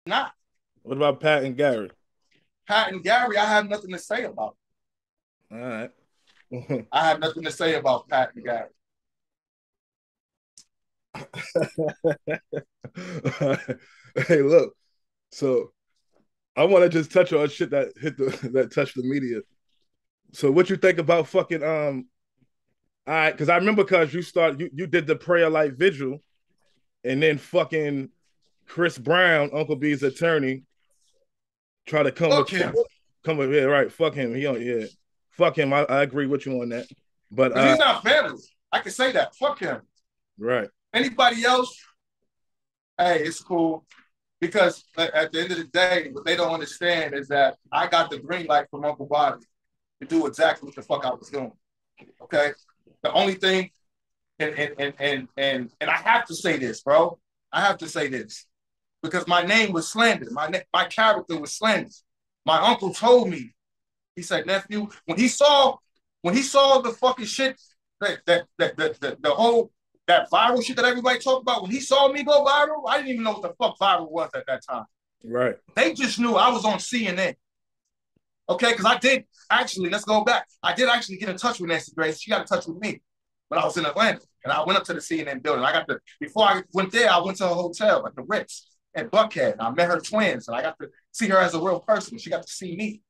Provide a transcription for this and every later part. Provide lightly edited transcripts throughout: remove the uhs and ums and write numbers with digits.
Not What about Pat and Gary? Pat and Gary. I have nothing to say about. All right. I have nothing to say about Pat and Gary. Hey, look. So I want to just touch on shit that hit the that touched the media. So what you think about fucking all right, because I remember cause you did the prayer light vigil and then fucking Chris Brown, Uncle B's attorney, try to Fuck him, come with yeah, right. Fuck him. He don't yeah. Fuck him. I agree with you on that. But because he's not family. I can say that. Fuck him. right. Anybody else? Hey, it's cool. Because at the end of the day, what they don't understand is that I got the green light from Uncle Bobby to do exactly what the fuck I was doing. Okay. The only thing, and I have to say this, bro. I have to say this because my name was slandered. My character was slandered. My uncle told me. He said, nephew, when he saw the fucking shit the whole that viral shit that everybody talked about, when he saw me go viral, I didn't even know what the fuck viral was at that time. Right. They just knew I was on CNN. Okay, because I did actually, let's go back. I did actually get in touch with Nancy Grace. She got in touch with me when I was in Atlanta. And I went up to the CNN building. Before I went there, I went to a hotel at the Ritz at Buckhead. I met her twins and I got to see her as a real person. She got to see me.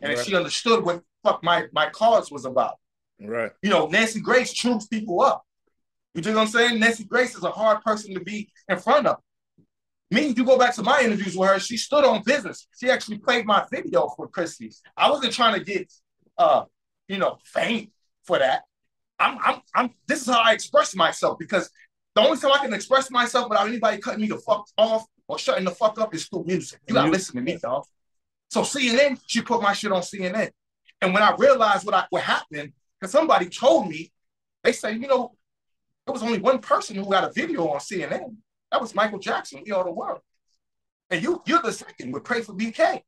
And right. She understood what fuck my cause was about. Right. You know, Nancy Grace chews people up. You know what I'm saying? Nancy Grace is a hard person to be in front of. Me, if you go back to my interviews with her, she stood on business. She actually played my video for Christy. I wasn't trying to get, fame for that. This is how I express myself because the only time I can express myself without anybody cutting me the fuck off or shutting the fuck up is through music. You gotta listen to me, dog. So CNN, she put my shit on CNN. And when I realized what happened, because somebody told me, they say, there was only one person who got a video on CNN. That was Michael Jackson, We Are the World. And you're the second with Pray for BK.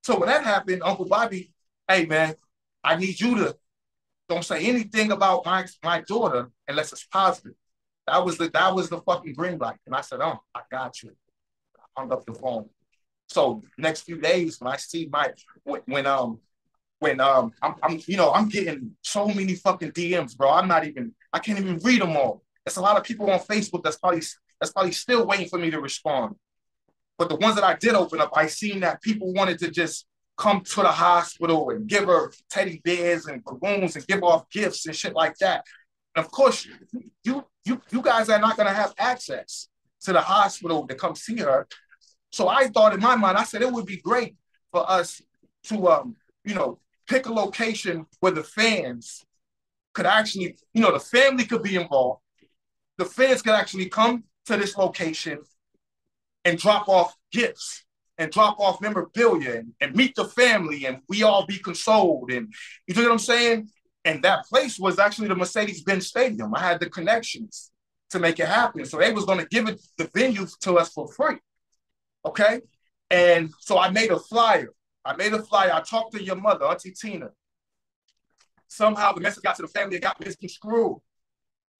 So when that happened, Uncle Bobby, hey man, I need you to don't say anything about my daughter unless it's positive. That was the fucking green light. And I said, oh, I got you. I hung up the phone. So next few days when I see I'm getting so many fucking DMs, bro. I can't even read them all. There's a lot of people on Facebook that's probably still waiting for me to respond. But the ones that I did open up, I seen that people wanted to just come to the hospital and give her teddy bears and balloons and give off gifts and shit like that. And of course, you guys are not gonna have access to the hospital to come see her. So I thought in my mind, I said it would be great for us to pick a location where the fans could actually, the family could be involved. The fans could actually come to this location and drop off gifts and drop off memorabilia and meet the family and we all be consoled. And you know what I'm saying? And that place was actually the Mercedes-Benz Stadium. I had the connections to make it happen. So they was going to give it the venue to us for free. Okay? And so I made a flyer. I talked to your mother, Auntie Tina. Somehow the message got to the family, it got misconstrued.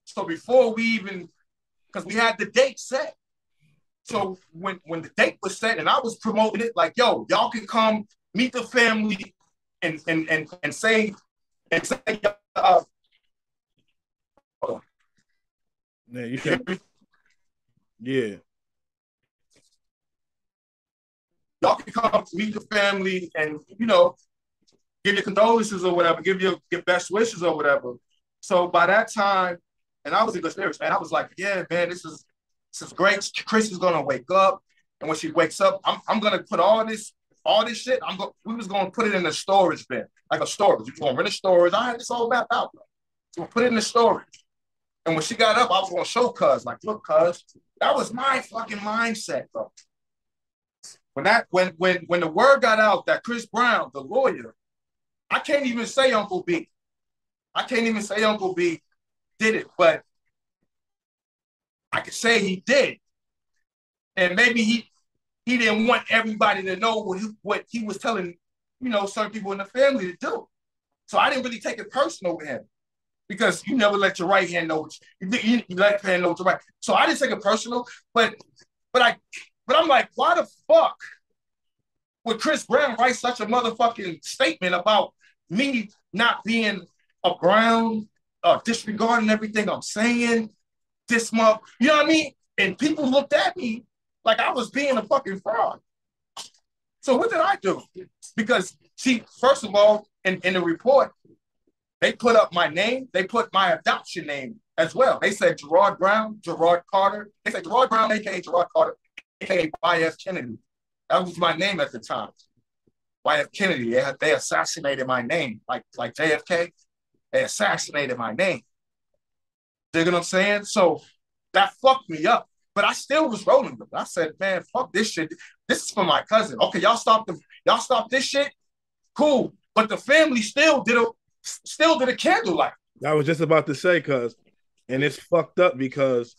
So before we even, because we had the date set. So when the date was set and I was promoting it, like, yo, y'all can come meet the family and say, yeah, you can, yeah. Y'all can come meet the family and, give your condolences or whatever, give your best wishes or whatever. So by that time, and I was in good spirits, man, I was like, yeah, man, this is great. Chris is gonna wake up. And when she wakes up, I'm gonna put all this shit, we was gonna put it in the storage bin, like a storage. You're gonna rent a storage. I had this all mapped out, bro. So we'll put it in the storage. And when she got up, I was gonna show cuz, like, look, cuz, that was my fucking mindset, bro. When the word got out that Chris Brown, the lawyer, I can't even say Uncle B. Did it, but I could say he did. And maybe he didn't want everybody to know what he was telling, certain people in the family to do. So I didn't really take it personal with him because you never let your right hand know you let your hand know what your right. So I didn't take it personal, but But I'm like, why the fuck would Chris Brown write such a motherfucking statement about me not being around, disregarding everything I'm saying this month? You know what I mean? And people looked at me like I was being a fucking fraud. So what did I do? Because, see, first of all, in the report, they put up my name. They put my adoption name as well. They said Jerod Brown, Jerod Carter. They said Jerod Brown, a.k.a. Jerod Carter, a.k.a. Y.F. Kennedy. That was my name at the time. Y.F. Kennedy. They assassinated my name. Like JFK, they assassinated my name. Dig what I'm saying? So that fucked me up. But I still was rolling with it. I said, man, fuck this shit. This is for my cousin. Okay, y'all stop this shit? Cool. But the family still did a candlelight. I was just about to say, and it's fucked up because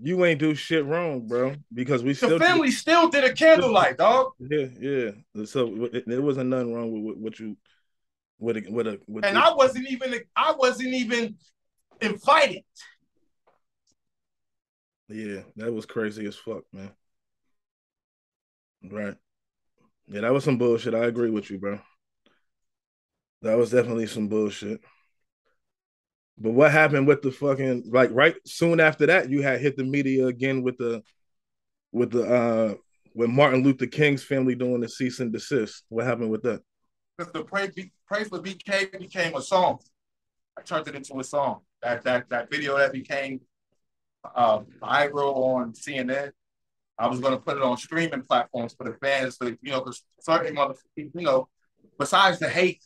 you ain't do shit wrong, bro. Because the family still did a candlelight, dog. Yeah. So there wasn't nothing wrong with what you and I wasn't even invited. Yeah, that was crazy as fuck, man. Right. Yeah, that was some bullshit. I agree with you, bro. That was definitely some bullshit. But what happened with the fucking, like, right soon after that, you had hit the media again with Martin Luther King's family doing the cease and desist. What happened with that? Because the Pray for BK became a song. I turned it into a song. That video that became viral on CNN. I was going to put it on streaming platforms for the fans, because certain motherfuckers, besides the hate,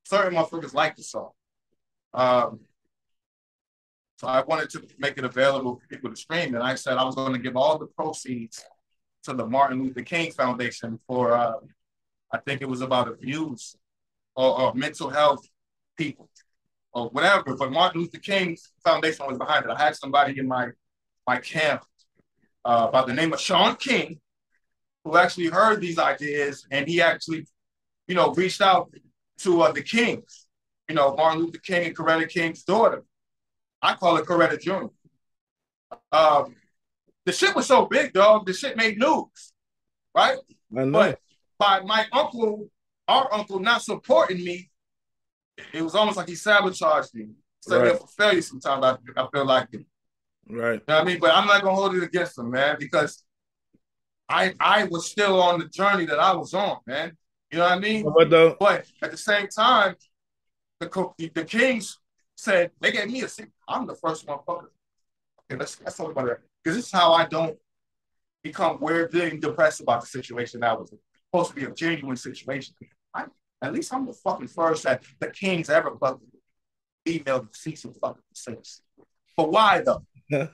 certain motherfuckers like the song. So I wanted to make it available for people to stream, and I said I was going to give all the proceeds to the Martin Luther King Foundation for, I think it was about abuse or mental health people or whatever, but Martin Luther King Foundation was behind it. I had somebody in my camp by the name of Sean King, who actually heard these ideas, and he actually, reached out to the Kings, Martin Luther King and Coretta King's daughter. I call it Coretta Jr. The shit was so big, dog. The shit made news, right? I know. But by our uncle not supporting me, it was almost like he sabotaged me. So right. For failure sometimes, I feel like it. Right. You know what I mean? But I'm not going to hold it against him, man, because I was still on the journey that I was on, man. You know what I mean? But at the same time, the Kings said, they gave me a seat. I'm the first motherfucker. Okay, let's talk about that. Because this is how I don't become weirdly depressed about the situation that was supposed to be a genuine situation. At least I'm the fucking first that the Kings ever fucking emailed to cease and fucking desist. But why though?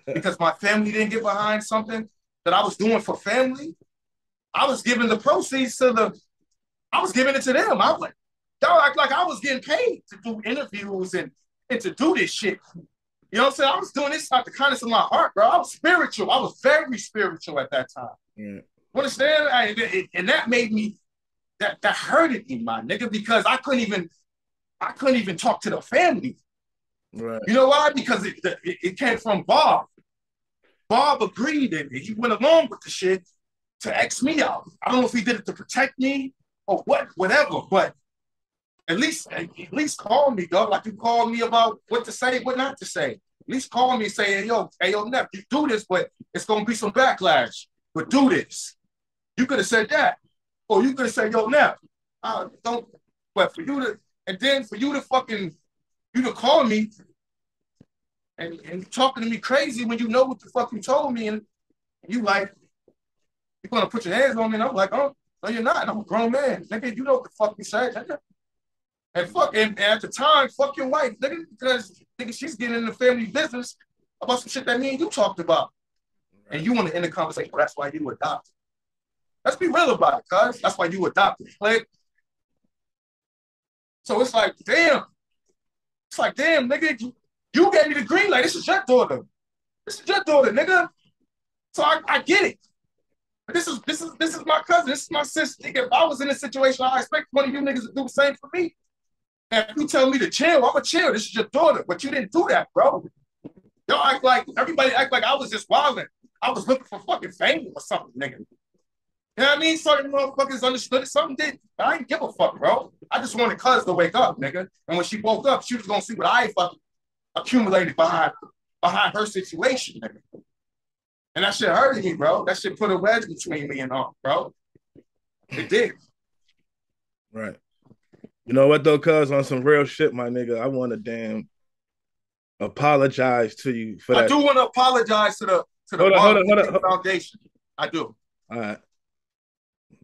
Because my family didn't get behind something that I was doing for family. I was giving the proceeds I was giving it to them. I was like, y'all act like I was getting paid to do interviews and to do this shit. You know what I'm saying? I was doing this out the kindness of my heart, bro. I was spiritual. I was very spiritual at that time. Yeah. You understand? And that made me, that hurted me, my nigga, because I couldn't even talk to the family. Right. You know why? Because it came from Bob. Bob agreed and he went along with the shit to X me out. I don't know if he did it to protect me or whatever, but at least call me, dog. Like you called me about what to say, what not to say. At least call me and say, hey, yo, Neff, you do this, but it's going to be some backlash. But do this. You could have said that. Or you could have said, yo, Neff, don't, but for you to, and then for you to call me and talking to me crazy when you know what the fuck you told me, and you like, you're going to put your hands on me, and I'm like, oh, no, you're not. I'm a grown man. Nigga, you know what the fuck you said, nigga. And at the time, fuck your wife, nigga, because nigga, she's getting in the family business about some shit that me and you talked about. Right. And you want to end the conversation, well, that's why you adopted. Let's be real about it, cuz. That's why you adopted. Like, so it's like, damn. It's like, damn, nigga, you gave me the green light. This is your daughter. This is your daughter, nigga. So I get it. But this is my cousin. This is my sister. Nigga, if I was in this situation, I expect one of you niggas to do the same for me. And if you tell me to chill, I'm a chill. This is your daughter. But you didn't do that, bro. Y'all act like, everybody act like I was just wilding. I was looking for fucking fame or something, nigga. You know what I mean? Certain motherfuckers understood it, something did. But I didn't give a fuck, bro. I just wanted cuz to wake up, nigga. And when she woke up, she was gonna see what I fucking accumulated behind her situation, nigga. And that shit hurted me, bro. That shit put a wedge between me and her, bro. It did. Right. You know what though, cuz on some real shit, my nigga, I want to damn apologize to you for that. I do want to apologize to the hold on. Foundation. I do. All right.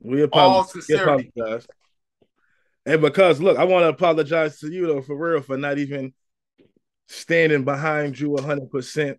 We apologize. And because look, I want to apologize to you though, for real, for not even standing behind you 100%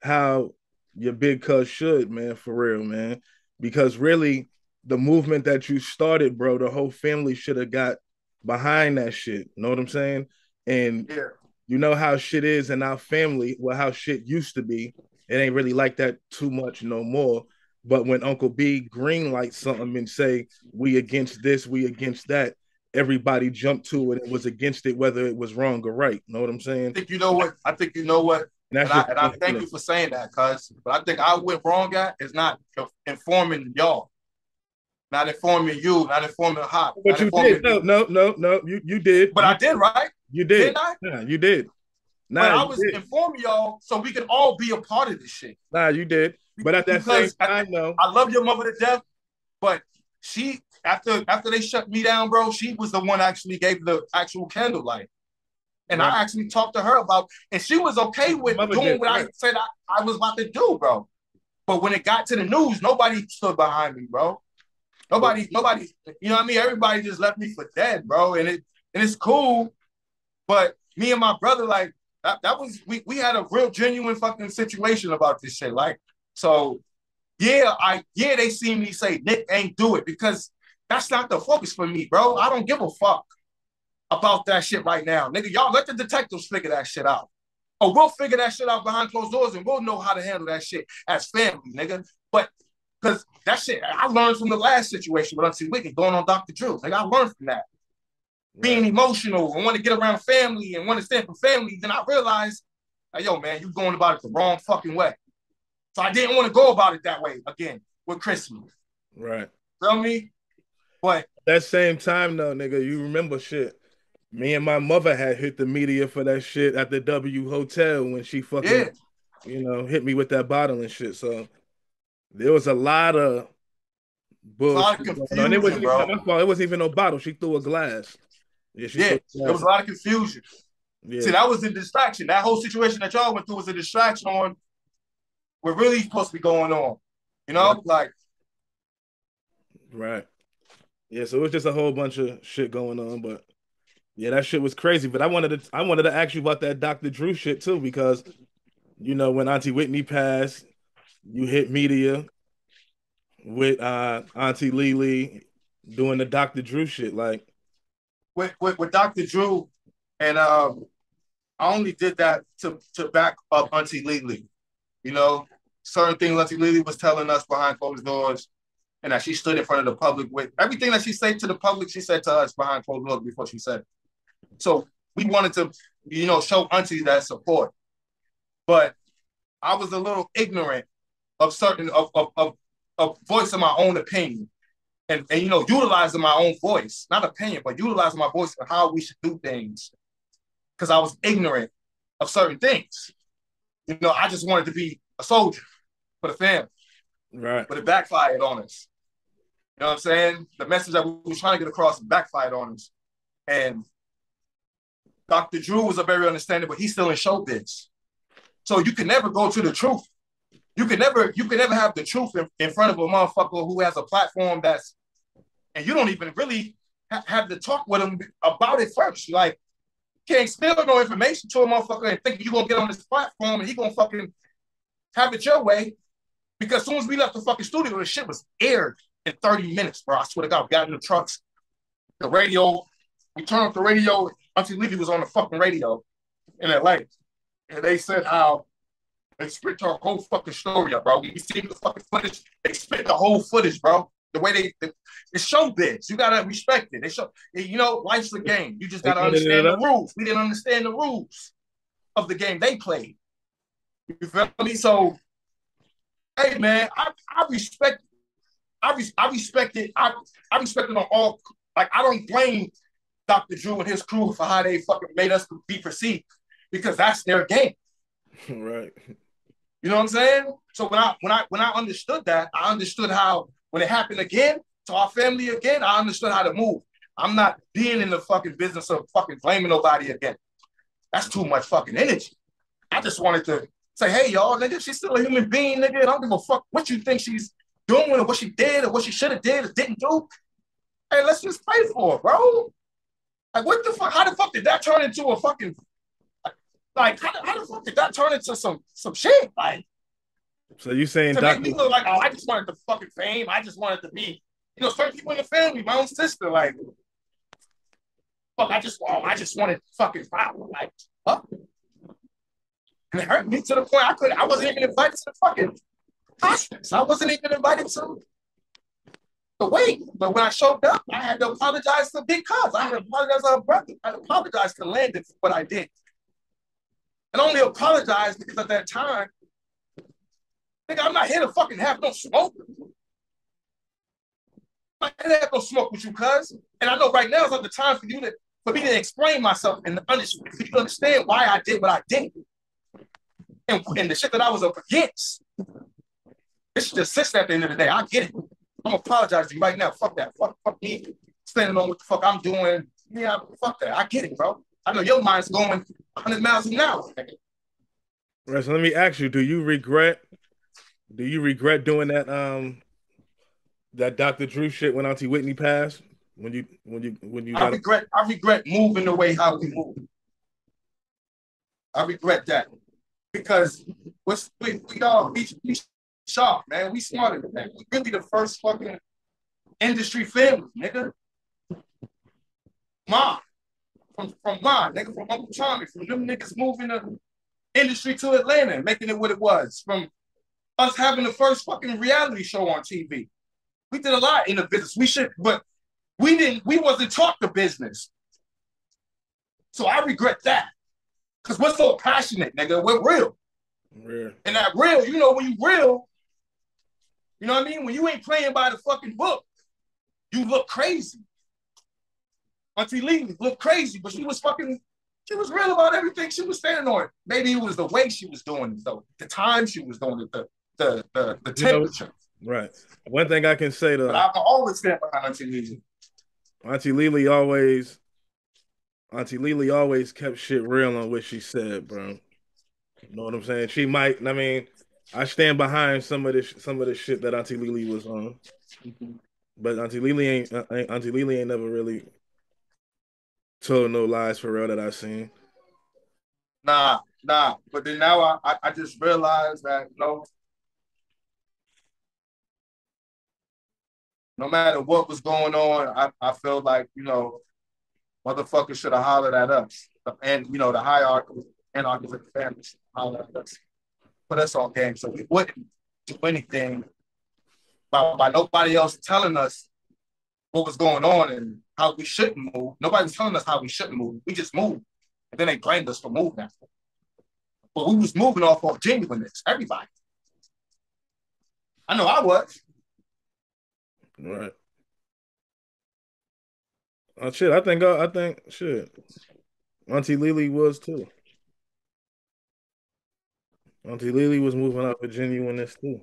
how your big cuz should, man, for real, man. Because really, the movement that you started, bro, the whole family should have got behind that shit. Know what I'm saying? And yeah. You know how shit is in our family, well, how shit used to be. It ain't really like that too much no more. But when Uncle B greenlight something and say, we against this, we against that, everybody jumped to it and was against it, whether it was wrong or right. Know what I'm saying? I think you know what. And I thank you for saying that, cuz. But I think I went wrong at is not informing y'all. Not informing you, not informing Hop. But you did. No. You did. But I did, right? You did. Didn't I? Yeah, you did. But I was informing y'all so we could all be a part of this shit. Nah, you did. But at that same time, though. I love your mother to death, but she, after they shut me down, bro, she was the one that actually gave the actual candlelight. And right. I actually talked to her about, and she was okay with doing what I said I was about to do, bro. But when it got to the news, nobody stood behind me, bro. Nobody, you know what I mean? Everybody just left me for dead, bro. And it's cool. But me and my brother, like, that was, we had a real genuine fucking situation about this shit. Like, so they see me say, Nick ain't do it, because that's not the focus for me, bro. I don't give a fuck about that shit right now. Nigga, y'all let the detectives figure that shit out. Or we'll figure that shit out behind closed doors and we'll know how to handle that shit as family, nigga. But because that shit, I learned from the last situation with Auntie Whitney going on Dr. Drew. Like, I learned from that. Right. Being emotional and want to get around family and want to stand for family. Then I realized, like, yo, man, you going about it the wrong fucking way. So I didn't want to go about it that way again with Christmas. Right. Feel me? But that same time, though, nigga, you remember shit. Me and my mother had hit the media for that shit at the W Hotel when she fucking, hit me with that bottle and shit. So there was a lot of bullshit. A lot of confusion, it wasn't bro. Even my fault. It wasn't even no bottle. She threw a glass. There was a lot of confusion. Yeah. See, that was a distraction. That whole situation that y'all went through was a distraction on what really supposed to be going on. You know, like. Right. Yeah, so it was just a whole bunch of shit going on, but yeah, that shit was crazy. But I wanted to ask you about that Dr. Drew shit too, because when Auntie Whitney passed, you hit media with Auntie Lily doing the Dr. Drew shit, like with Dr. Drew, and I only did that to back up Auntie Lily. Certain things Auntie Lily was telling us behind closed doors. And that she stood in front of the public with everything that she said to the public, she said to us behind closed doors before she said it. So we wanted to, show Auntie that support. But I was a little ignorant of certain of voicing my own opinion and utilizing my own voice, not opinion, but utilizing my voice for how we should do things. Because I was ignorant of certain things. I just wanted to be a soldier for the family. Right. But it backfired on us. You know what I'm saying? The message that we were trying to get across backfired on us. And Dr. Drew was a very understanding, but he's still in showbiz. So you can never go to the truth. You can never have the truth in front of a motherfucker who has a platform and you don't even really have to talk with him about it first. Like, you can't spill no information to a motherfucker and think you're going to get on this platform and he going to fucking have it your way. Because as soon as we left the fucking studio, the shit was aired in 30 minutes, bro. I swear to God, we got in the trucks, the radio, we turned up the radio. Auntie Lily was on the fucking radio in LA. And they said how they spit our whole fucking story up, bro. We see the fucking footage. They spit the whole footage, bro. The way it's showbiz. You gotta respect it. They show, life's a game. You just gotta understand the rules. We didn't understand the rules of the game they played. You feel me? So Hey man, I respect I respect it. I respect it on all. Like I don't blame Dr. Drew and his crew for how they fucking made us be perceived because that's their game. Right. You know what I'm saying? So when I understood that, I understood how when it happened again to our family again, I understood how to move. I'm not being in the fucking business of fucking blaming nobody again. That's too much fucking energy. I just wanted to say, hey y'all, nigga, she's still a human being, nigga. I don't give a fuck what you think she's doing or what she did or what she should have did or didn't do. Hey, let's just pray for her, bro. Like, what the fuck? How the fuck did that turn into a fucking like? How the fuck did that turn into some shit? Like, so you saying to make me look like, oh, I just wanted the fucking fame. I just wanted to be, certain people in the family, my own sister, like, fuck, I just wanted fucking power. Like, what? And it hurt me to the point I wasn't even invited to the fucking hospice. I wasn't even invited to the wait. But when I showed up, I had to apologize to Big Cuz. I had to apologize to her brother. I had to apologize to Landon for what I did. And only apologize because at that time, nigga, I'm not here to fucking have no smoke. I'm not here to have no smoke with you, cuz. And I know right now is not the time for me to explain myself and for you to understand why I did what I did. And the shit that I was up against. It's just sits at the end of the day. I get it. I'm gonna apologize to you right now. Fuck that. Fuck me. Standing on what the fuck I'm doing. Yeah, fuck that. I get it, bro. I know your mind's going 100 miles an hour. Right, so let me ask you, do you regret doing that Dr. Drew shit when Auntie Whitney passed? When you I regret moving the way how we move. I regret that. Because we sharp, man. We smarter than that. We really the first fucking industry family, nigga. Mom. From mom, nigga, from Uncle Tommy, from them niggas moving the industry to Atlanta and making it what it was. From us having the first fucking reality show on TV. We did a lot in the business. But we wasn't taught the business. So I regret that. Because we're so passionate, nigga. We're real. Yeah. And that real, when you real, you know what I mean? When you ain't playing by the fucking book, you look crazy. Auntie Lee looked crazy, but she was real about everything she was standing on. Maybe it was the way she was doing it, though. The time she was doing it, the temperature. Right. One thing I can say though, but I always stand behind Auntie Lee. Auntie Lily always kept shit real on what she said, bro. You know what I'm saying? She might. I mean, I stand behind some of the shit that Auntie Lily was on, but Auntie Lily ain't never really told no lies for real that I seen. Nah. But then now I just realized that no matter what was going on, I felt like motherfuckers should have hollered at us, and the hierarchy and our families hollered at us. But that's all game, so we wouldn't do anything by nobody else telling us what was going on and how we shouldn't move. Nobody was telling us how we shouldn't move. We just moved. And then they blamed us for moving. But we was moving off of genuineness. Everybody. I know I was. Right. Oh shit! I think shit. Auntie Lily was too. Auntie Lily was moving off of genuineness too.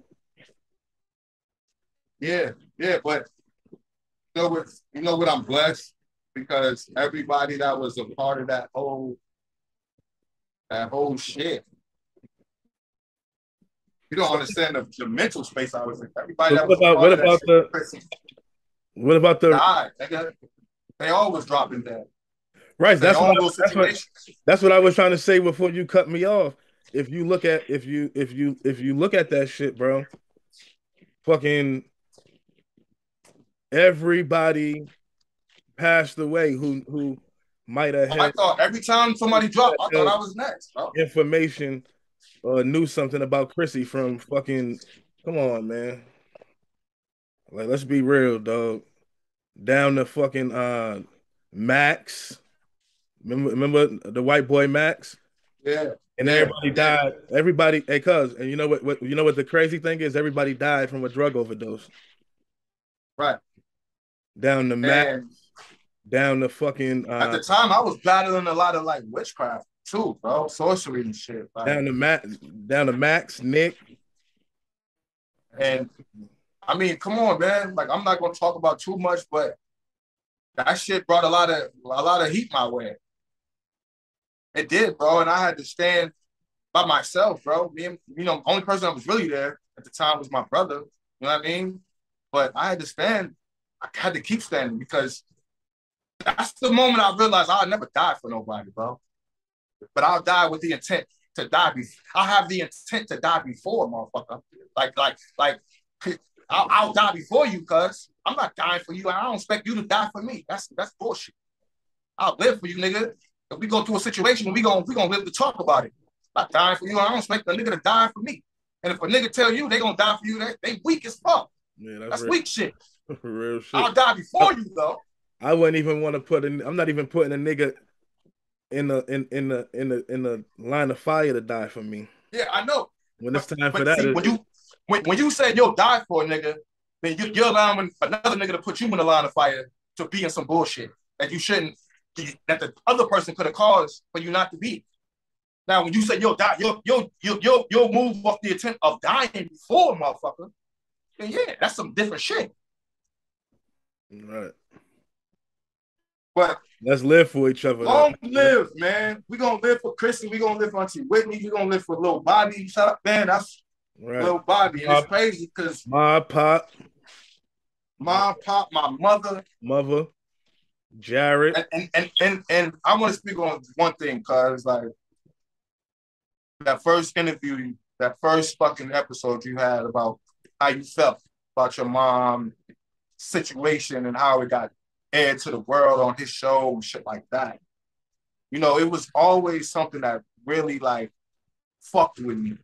Yeah, but you know what I'm blessed because everybody that was a part of that whole shit. You don't understand the mental space I was in. Everybody that was what about the they always dropping dead. Right. That's what I was trying to say before you cut me off. If you look at that shit, bro, fucking everybody passed away who might have had. I thought every time somebody dropped, I thought I was next, bro. Information or knew something about Chrissy from fucking. Come on, man. Like, let's be real, dog. Down to fucking Max. Remember the white boy Max? Yeah. And everybody died. Everybody, hey, cuz, and you know what? You know what the crazy thing is? Everybody died from a drug overdose. Right. Down the Max, And down the fucking at the time, I was battling a lot of like witchcraft too, bro, sorcery and shit. Like, down the Max, Nick. And I mean, come on, man. Like, I'm not gonna talk about too much, but that shit brought a lot of heat my way. It did, bro, and I had to stand by myself, bro. Me and, only person that was really there at the time was my brother. You know what I mean? But I had to stand. I had to keep standing because that's the moment I realized I'll never die for nobody, bro. But I'll die with the intent to die. I'll have the intent to die before, motherfucker. Like, I'll die before you, cuz I'm not dying for you. I don't expect you to die for me. That's bullshit. I'll live for you, nigga. If we go through a situation, we gonna live to talk about it. I'm not dying for you. I don't expect a nigga to die for me. And if a nigga tell you they gonna die for you, they weak as fuck. Yeah, that's weak shit. Real shit. I'll die before you though. I wouldn't even want to I'm not even putting a nigga in the line of fire to die for me. Yeah, I know. When it's time for that, see, when you say you'll die for a nigga, then you're allowing another nigga to put you in the line of fire to be in some bullshit that you shouldn't, that the other person could have caused for you not to be. Now, when you say you'll die, you'll move off the intent of dying before, motherfucker. Then yeah, that's some different shit. Right. But let's live for each other. Long live, man. We're gonna live for Chrissy. We're gonna live for Auntie Whitney. We're gonna live for Lil Bobby. Shut up, man. That's right. Lil Bobby. And it's crazy because my pop, my mother, Jerod. And I want to speak on one thing, because like that first interview, that first fucking episode you had about how you felt about your mom situation and how it got aired to the world on his show and shit like that. It was always something that really like fucked with me,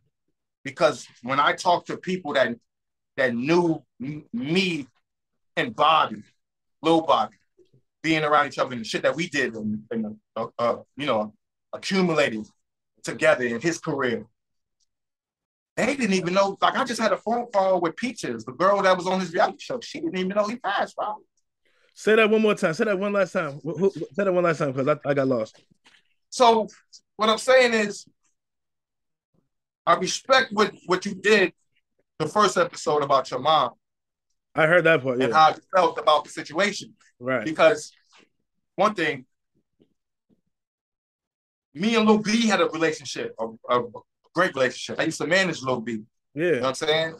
because when I talked to people that knew me and Bobby, Lil Bobby, being around each other and the shit that we did and accumulated together in his career, they didn't even know. Like, I just had a phone call with Peaches, the girl that was on his reality show. She didn't even know he passed, bro. Say that one more time. Say that one last time. Say that one last time, because I got lost. So what I'm saying is, I respect what you did the first episode about your mom. I heard that part, yeah. And how you felt about the situation. Right. Because one thing, me and Lil B had a relationship, a great relationship. I used to manage Lil B. Yeah. You know what I'm saying?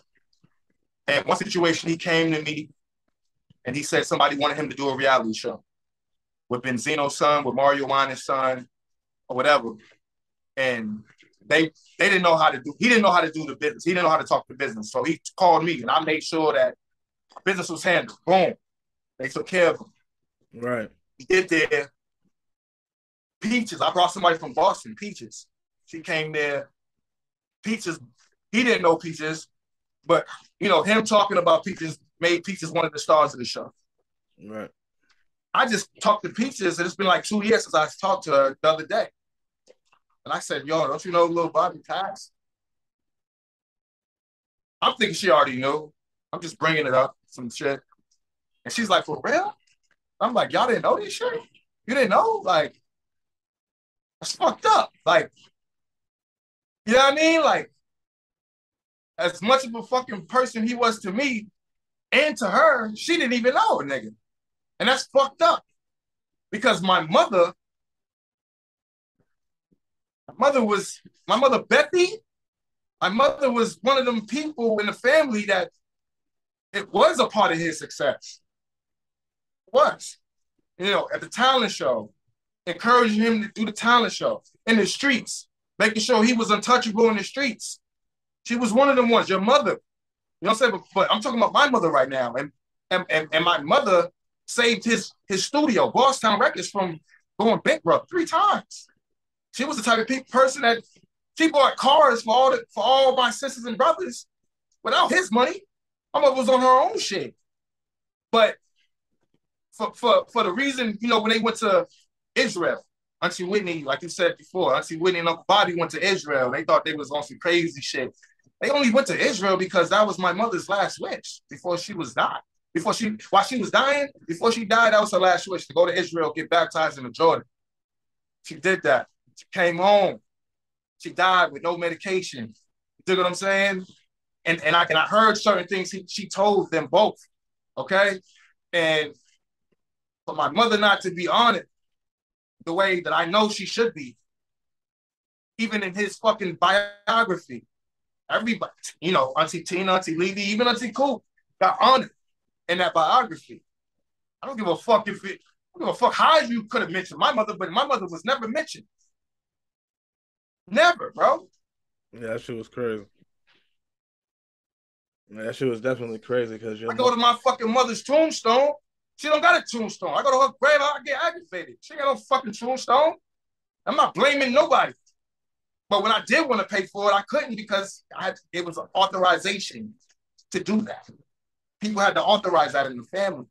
And one situation, he came to me and he said somebody wanted him to do a reality show with Benzino's son, with Mario Wine's son, or whatever. And they didn't know how to do, he didn't know how to do the business. He didn't know how to talk the business. So he called me and I made sure that business was handled. Boom. They took care of him. Right. He did there. Peaches, I brought somebody from Boston, Peaches. She came there. Peaches, he didn't know Peaches, but him talking about Peaches made Peaches one of the stars of the show. Right. I just talked to Peaches, and it's been like 2 years since I talked to her the other day. And I said, yo, don't you know Lil Bobby passed? I'm thinking she already knew. I'm just bringing it up, some shit. And she's like, for real? I'm like, y'all didn't know this shit? You didn't know? Like, that's fucked up. Like, you know what I mean? Like, as much of a fucking person he was to me and to her, she didn't even know a nigga. And that's fucked up. Because my mother Bethy, my mother was one of them people in the family that it was a part of his success. It was. At the talent show, encouraging him to do the talent show, in the streets, making sure he was untouchable in the streets. She was one of them ones, your mother. You know what I'm saying? But I'm talking about my mother right now. And my mother saved his studio, Bosstown Records, from going bankrupt 3 times. She was the type of person that she bought cars for all my sisters and brothers without his money. My mother was on her own shit. But for the reason, when they went to Israel, Auntie Whitney, like you said before, Auntie Whitney and Uncle Bobby went to Israel. They thought they was on some crazy shit. They only went to Israel because that was my mother's last wish before she was dying. While she was dying, before she died, that was her last wish, to go to Israel, get baptized in the Jordan. She did that. She came home. She died with no medication. You dig what I'm saying? And I heard certain things she told them both. Okay? And for my mother not to be on it the way that I know she should be, even in his fucking biography, everybody, you know, Auntie Tina, Auntie Levy, even Auntie Cool got honored in that biography. I don't give a fuck I don't give a fuck how you could have mentioned my mother, but my mother was never mentioned. Never, bro. Yeah, that shit was crazy. Yeah, that shit was definitely crazy because I go to my fucking mother's tombstone. She don't got a tombstone. I go to her grave, I get aggravated. She ain't got no fucking tombstone. I'm not blaming nobody. But when I did want to pay for it, I couldn't because it was an authorization to do that. People had to authorize that in the family.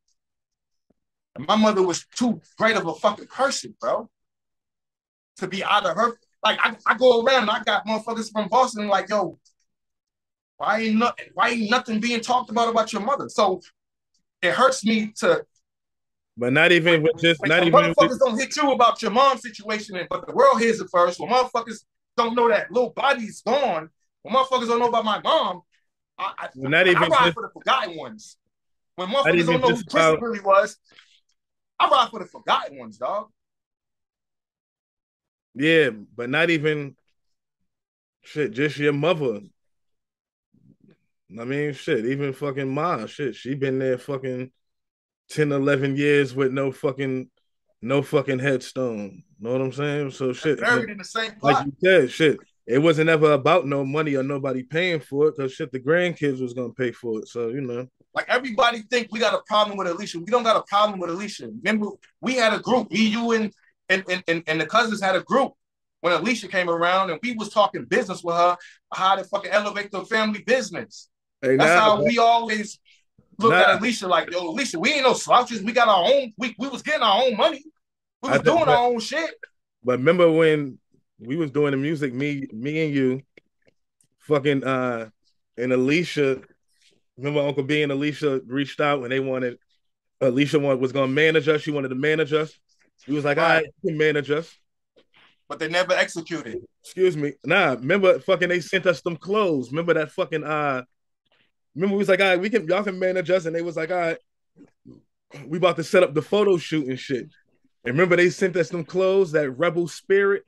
And my mother was too great of a fucking person, bro, to be out of her. Like, I go around and I got motherfuckers from Boston like, yo, why ain't nothing being talked about your mother? So it hurts me to. But not even with just, not even. Motherfuckers don't hit you about your mom's situation, but the world hears it first. When motherfuckers don't know that little Bobby's gone, when motherfuckers don't know about my mom, I ride for the forgotten ones. When motherfuckers don't know who Chris really was, I ride for the forgotten ones, dog. Yeah, but not even shit, just your mother. I mean, shit, even fucking Ma, shit, she been there fucking 10, 11 years with no fucking headstone. Know what I'm saying? So shit. Buried in the same plot. Like you said, shit. It wasn't ever about no money or nobody paying for it because shit, the grandkids was gonna pay for it. So, you know. Like everybody think we got a problem with Alicia. We don't got a problem with Alicia. Remember, we had a group, me, you, and the cousins had a group when Alicia came around and we was talking business with her, how to fucking elevate the family business. Hey, that's how we always look at Alicia like, yo, Alicia, we ain't no slouches. We got our own, we was getting our own money. We was doing our own shit. But remember when we was doing the music, me and you, fucking and Alicia, remember Uncle B and Alicia reached out and they wanted, Alicia was gonna manage us. She wanted to manage us. We was like, all right, you can manage us. But they never executed. Excuse me. Nah, remember fucking they sent us them clothes. Remember that fucking remember we was like, all right, y'all can manage us, and they was like, all right, we about to set up the photo shoot and shit. And remember they sent us them clothes, that rebel spirit,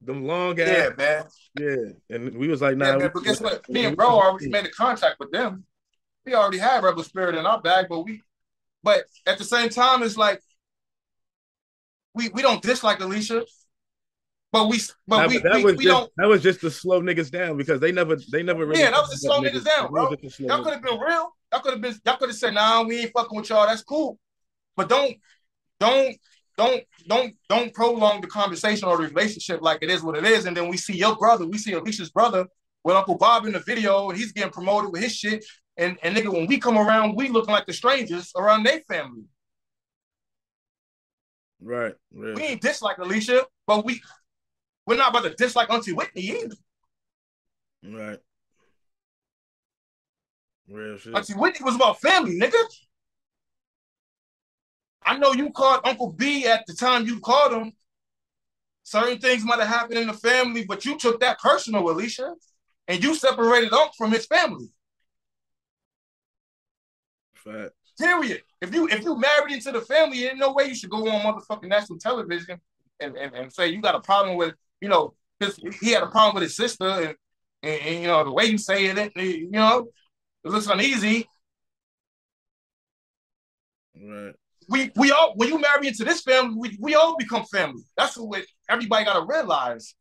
them long ass. Yeah, man. Yeah. And we was like, nah. Yeah, man, but guess what? Me and bro already made a contract with them. We already had rebel spirit in our bag, but at the same time, it's like we don't dislike Alicia. But that was just to slow niggas down because they never really. Yeah, that was to slow niggas down, bro. Y'all could have been real. Y'all could have said, nah, we ain't fucking with y'all. That's cool. But don't prolong the conversation or the relationship like it is what it is. And then we see Alicia's brother with Uncle Bob in the video, and he's getting promoted with his shit. And nigga, when we come around, we looking like the strangers around their family. Right. We ain't dislike Alicia, but we're not about to dislike Auntie Whitney either. Right. Real shit. Auntie Whitney was about family, nigga. I know you called Uncle B at the time you called him. Certain things might have happened in the family, but you took that personal, Alicia, and you separated Unc from his family. Fact. Period. If you married into the family, there's no way you should go on motherfucking national television and say you got a problem with, you know, he had a problem with his sister and you know, the way you say it, you know, it looks uneasy. Right. We all, when you marry into this family, we all become family. That's what everybody got to realize.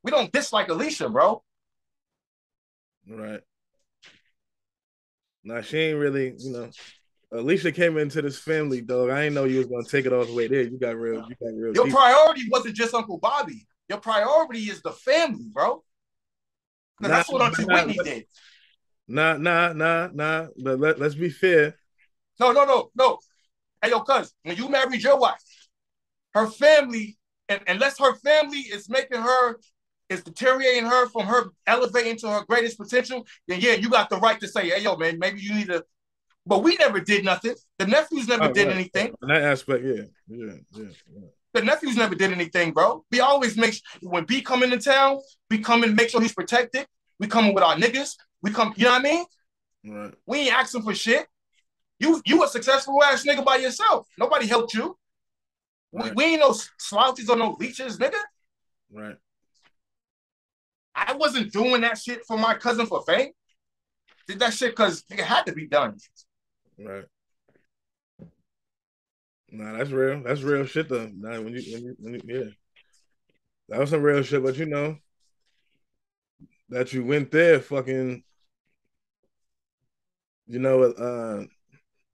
We don't dislike Alicia, bro. Right. Nah, she ain't really, you know. Alicia came into this family, dog. I didn't know you was gonna take it all the way there. You got real. Your priority wasn't just Uncle Bobby. Your priority is the family, bro. That's what Auntie Whitney did. Nah. But let's be fair. No. Hey, yo, cuz, when you married your wife, her family And unless her family is making her, is deteriorating her from her elevating to her greatest potential, then yeah, you got the right to say, hey, yo, man, maybe you need to. But we never did nothing. The nephews never did anything. In that aspect, yeah. The nephews never did anything, bro. We always make when B come into town, we come and make sure he's protected. We come in with our niggas. We come, you know what I mean? Right. We ain't asking for shit. You a successful ass nigga by yourself. Nobody helped you. Right. We ain't no slouches or no leeches, nigga. Right. I wasn't doing that shit for my cousin for fame. Did that shit because it had to be done. Right. Nah, that's real. That's real shit though. Nah, when you yeah. That was some real shit, but you know that you went there fucking, you know,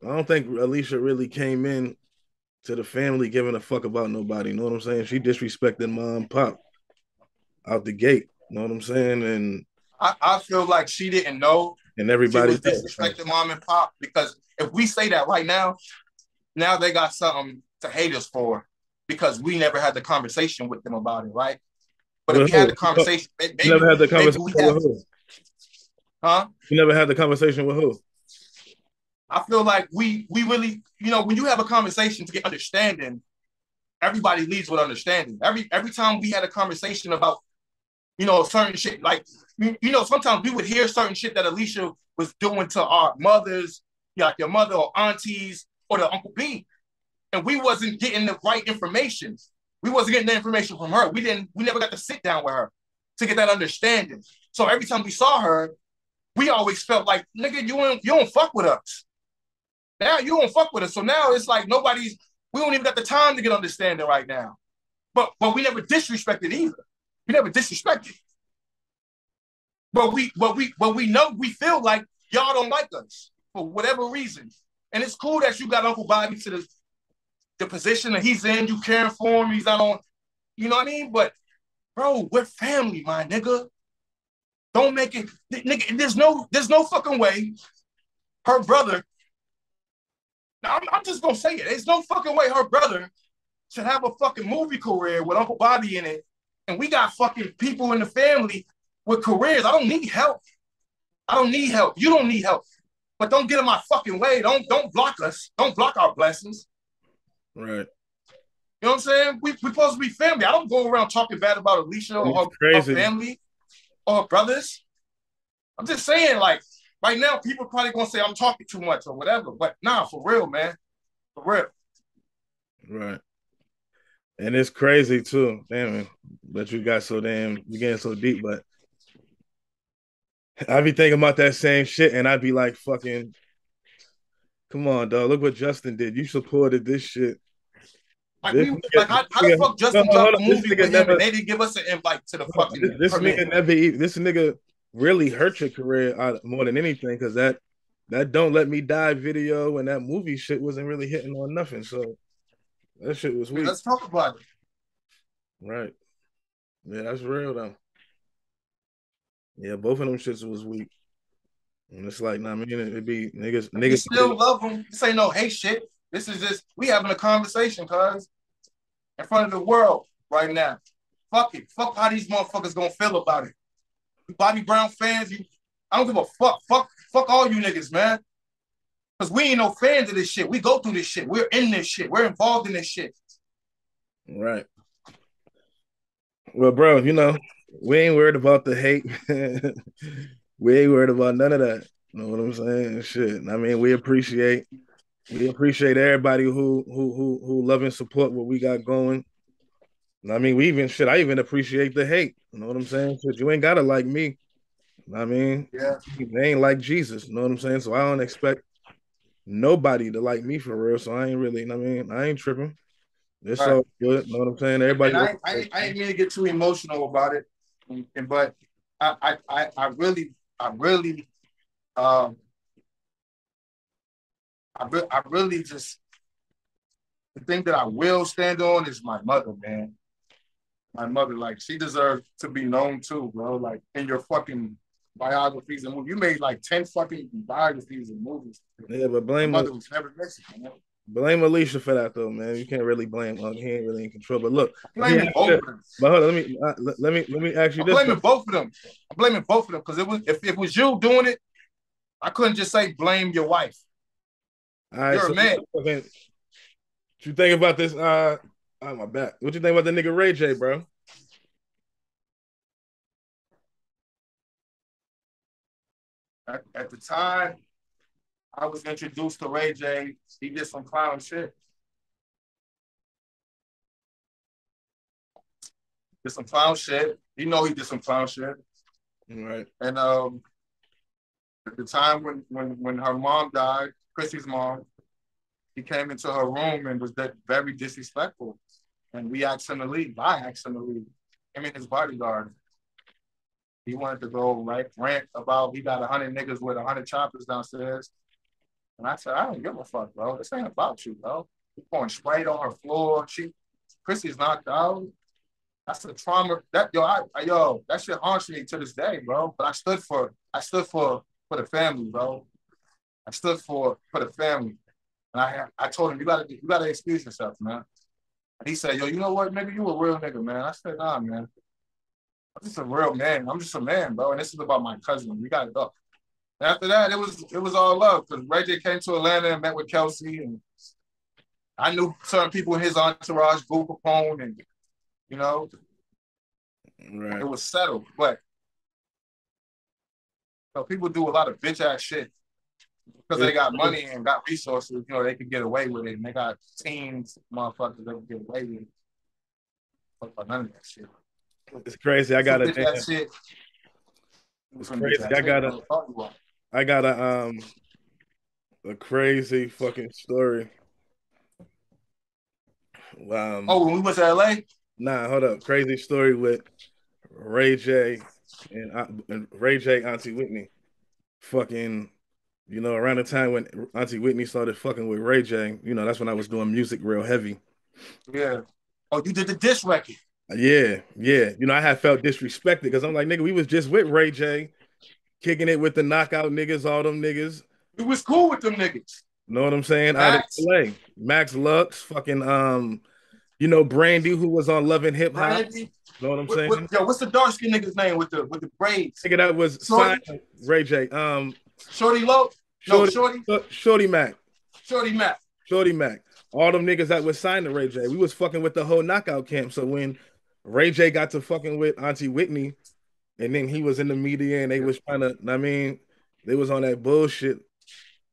I don't think Alicia really came in to the family giving a fuck about nobody. You know what I'm saying? She disrespected mom and pop out the gate. You know what I'm saying? And I feel like she didn't know. And everybody she was disrespecting mom and pop, because if we say that right now they got something to hate us for because we never had the conversation with them about it, right? But if we had the conversation, maybe, you never had the conversation with who? Huh? You never had the conversation with who? I feel like we really, you know, when you have a conversation to get understanding, everybody leads with understanding. Every time we had a conversation about, you know, certain shit, like, you know, sometimes we would hear certain shit that Alicia was doing to our mothers, like your mother or aunties or the Uncle B, and we wasn't getting the right information. We wasn't getting the information from her. We never got to sit down with her to get that understanding. So every time we saw her, we always felt like, nigga, you don't fuck with us. Now you don't fuck with us. So now it's like we don't even got the time to get understanding right now. But we never disrespected either. We never disrespected. But we know, we feel like y'all don't like us for whatever reason. And it's cool that you got Uncle Bobby to the position that he's in, you caring for him, he's not on, you know what I mean? But bro, we're family, my nigga. Don't make it, nigga, there's no fucking way her brother, I'm just gonna say it, there's no fucking way her brother should have a fucking movie career with Uncle Bobby in it, and we got fucking people in the family with careers. I don't need help. You don't need help. But don't get in my fucking way. Don't block us. Don't block our blessings. Right. You know what I'm saying? We're supposed to be family. I don't go around talking bad about Alicia or her family or her brothers. I'm just saying, like, right now, people are probably going to say I'm talking too much or whatever. But nah, for real, man. For real. Right. And it's crazy, too. Damn, that you getting so deep, but I be thinking about that same shit, and I'd be like, fucking, come on, dog. Look what Justin did. You supported this shit. Like, how the fuck Justin dropped the movie with him and they didn't give us an invite to the fucking this nigga really hurt your career more than anything, because that Don't Let Me Die video and that movie shit wasn't really hitting on nothing. So that shit was weak. Let's talk about it. Right. Yeah, that's real though. Yeah, both of them shits was weak. And it's like, nah, I mean, it'd be niggas. We still love them. This ain't no hate shit. This is just, we having a conversation, cuz, in front of the world right now. Fuck it. Fuck how these motherfuckers gonna feel about it. You Bobby Brown fans, I don't give a fuck. Fuck all you niggas, man. Because we ain't no fans of this shit. We go through this shit. We're in this shit. We're involved in this shit. Right. Well, bro, you know, we ain't worried about the hate. We ain't worried about none of that. You know what I'm saying? Shit. I mean, we appreciate everybody who love and support what we got going. I mean, I even appreciate the hate. You know what I'm saying? Because you ain't gotta like me. I mean, yeah, they ain't like Jesus. You know what I'm saying? So I don't expect nobody to like me for real. So I ain't really, I mean, I ain't tripping. It's all good. You know what I'm saying? Everybody. And I ain't mean to get too emotional about it, but I really just, the thing that I will stand on is my mother, man. My mother, like, she deserves to be known too, bro. Like, in your fucking biographies and movies, you made like 10 fucking biographies and movies. Yeah, but blame my mother was never Mexican, man. Blame Alicia for that though, man. You can't really blame him. He ain't really in control. But look, I'm blaming both of them. but hold on, let me ask you I'm this. blaming both of them. I'm blaming both of them because if it was you doing it, I couldn't just say blame your wife. All right, You're so a man. what you think about this? Oh my back. What you think about the nigga Ray J, bro? At the time I was introduced to Ray J, he did some clown shit. Did some clown shit. You know he did some clown shit. Right. And at the time when her mom died, Chrissy's mom, he came into her room and was very disrespectful. And we asked him to leave. I asked him to leave. Him and his bodyguard. He wanted to go rant about he got 100 niggas with 100 choppers downstairs. And I said, I don't give a fuck, bro. This ain't about you, bro. He's pouring Sprite on her floor. Chrissy's knocked out. That's a trauma. That that shit haunts me to this day, bro. But I stood for the family, bro. I stood for the family. And I told him, you gotta excuse yourself, man. And he said, yo, you know what, nigga? You a real nigga, man. I said, nah, man. I'm just a real man. I'm just a man, bro. And this is about my cousin. We gotta go. And after that, it was all love because Ray J came to Atlanta and met with Kelsey, and I knew certain people in his entourage, Boo Capone, and you know, right. It was settled. But people do a lot of bitch ass shit because they got money and got resources. You know, they can get away with it, and they got teams, motherfuckers, they can get away with it. But none of that shit. It's crazy. I got a shit. It's crazy. I got a crazy fucking story. When we went to LA? Nah, hold up. Crazy story with Ray J and Ray J, Auntie Whitney. Fucking, around the time when Auntie Whitney started fucking with Ray J, that's when I was doing music real heavy. Yeah. Oh, you did the diss record. Yeah. I had felt disrespected because I'm like, nigga, we was just with Ray J, kicking it with the knockout niggas, all them niggas. It was cool with them niggas. Know what I'm saying? Max. Out of LA. Max Lux, fucking Brandy, who was on Love and Hip Hop. Know what I'm saying? What's the dark skin nigga's name with the braids? Nigga, that was signed Ray J. Shorty Low? Shorty Mac. Shorty Mac. Shorty Mac. All them niggas that was signed to Ray J. We was fucking with the whole knockout camp. So when Ray J got to fucking with Auntie Whitney, and then he was in the media and they was trying to, they was on that bullshit,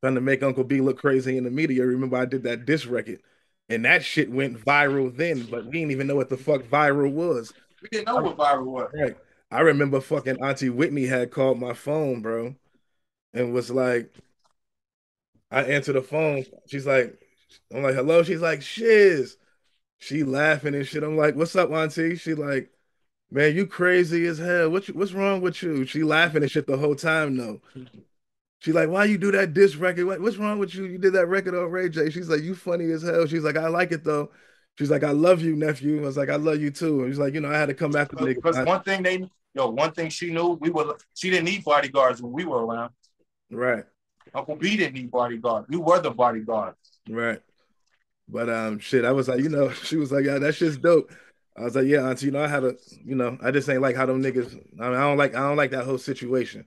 trying to make Uncle B look crazy in the media. Remember, I did that diss record. And that shit went viral then, but we didn't even know what the fuck viral was. We didn't know what viral was. Right. I remember fucking Auntie Whitney had called my phone, bro, and was like, I answered the phone. She's like, I'm like, hello? She's like, shiz. She laughing and shit. I'm like, what's up, Auntie? She like, man, you crazy as hell. What's wrong with you? She laughing and shit the whole time, though. She like, why you do that diss record? What's wrong with you? You did that record on Ray J. She's like, you funny as hell. She's like, I like it though. She's like, I love you, nephew. I was like, I love you too. And she's like, I had to come after niggas. Because one thing she knew, she didn't need bodyguards when we were around. Right. Uncle B didn't need bodyguards. We were the bodyguards. Right. But shit, I was like, she was like, yeah, that shit's dope. I was like, yeah, Auntie, I had I just ain't like how them niggas. I don't like that whole situation.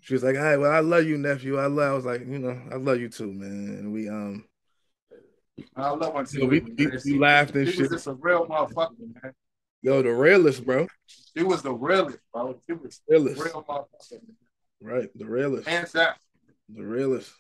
She was like, all right, well, I love you, nephew. I was like, I love you too, man. And we I love my team. We laughed and shit. He was just a real motherfucker, man. Yo, the realest, bro. He was the realest, bro. He was realest. The real motherfucker. Right, the realest. Hands down. The realest.